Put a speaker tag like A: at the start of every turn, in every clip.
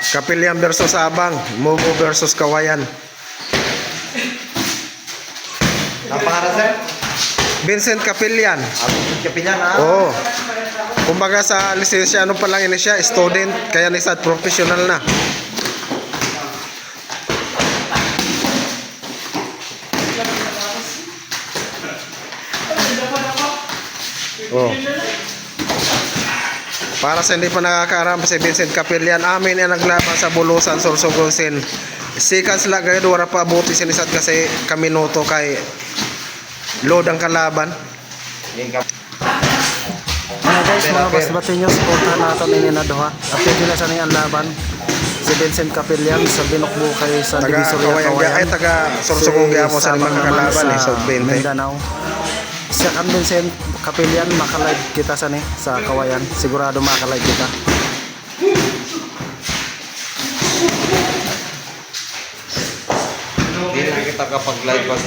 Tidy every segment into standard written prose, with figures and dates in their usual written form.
A: Kapilian versus Abang, Mubo versus Kawayan.
B: Napangalan sir?
A: Vincent Kapilian.
B: Vincent Kapilian ah.
A: Oo. Kumbaga sa lisensya, ano pa lang ini siya, student, kaya ni sa professional na. Oh. Para sa hindi pa nakakaram si Vincent Kapilian, amin yan naglaban sa Bulusan, Sorsogon Sin. Seconds lang kayo, wala pa abuti sinisat kasi kaminuto kay load ang kalaban. Mga guys, mga basbati nyo, supportan natin ini na doha. Apil nila sa niyang laban. Si Vincent Kapilian sa binukbo kay sa Divisoria Kawayan. Ay, taga Sorsogon mo sa mga kalaban eh, so 20. Mindanao. Siya kan Vincent Kapilian, makalive kita sa ni sa Kawayan. Sigurado makalive kita.
B: Hindi na kita kapag live pag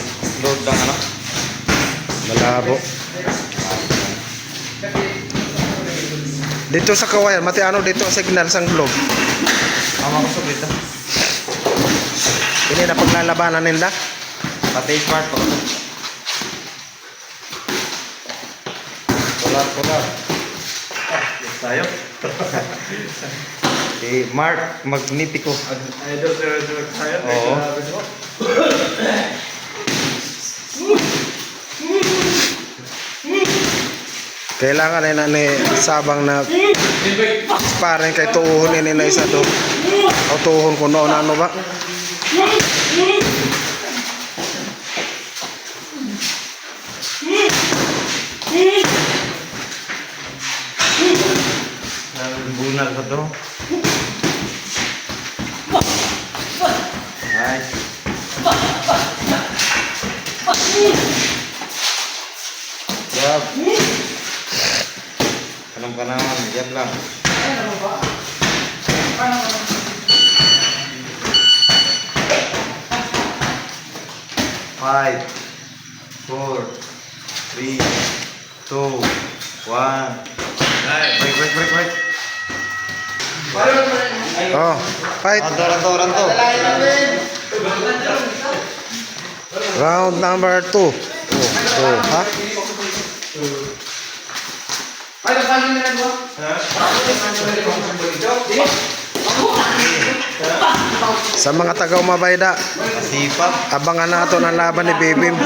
B: load ng ano?
A: Malabo. Dito sa Kawayan, mati ano dito signal sang globe.
B: Mama ko sa dito.
A: Ini na paglalabanan nila.
B: Pati smart po. Kular. Tayo. Si Mark Magnifico.
C: Idol tayo.
B: Oo.
A: Kailangan na ni Sabang na sparring kay tuuhon ini na isa do. O tuuhon ko noon ano ba?
B: Bunal ko to. Nice. Yap. Alam ka naman, yan lang. Five, 4, 3, 2, 1. Break.
A: Oh, fight.
B: Ranto.
A: Round number 2. Oh, ha? Sa mga taga-Umabayda,
B: Masipag.
A: abangan nato ang laban ni Bibim.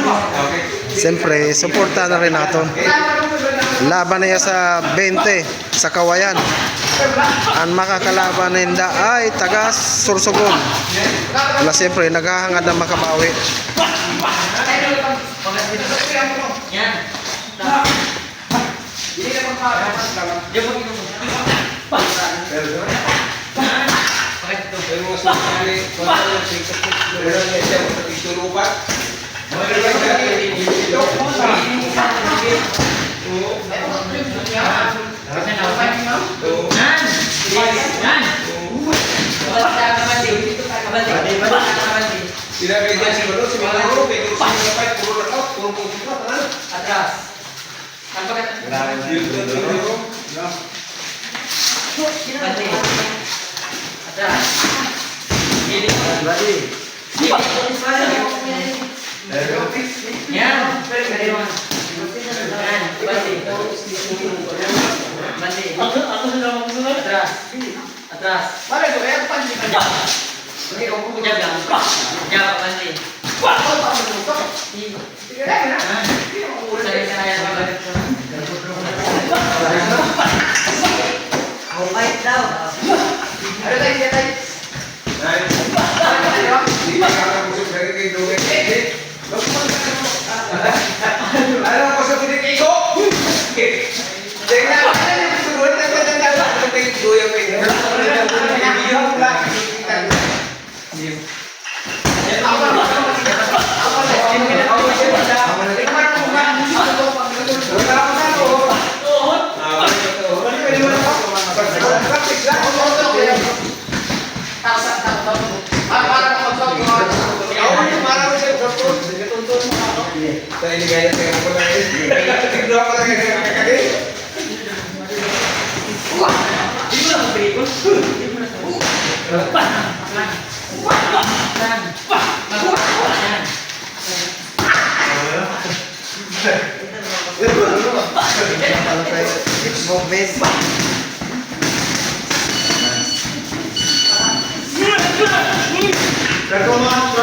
A: Siyempre, suporta na rin nato. Laban niya sa 20 sa Kawayan. Ang makakalaban ninda ay taga Sorsogon. Wala siyempre, naghahangad na makabawi.
B: It's movement.
C: Nagawa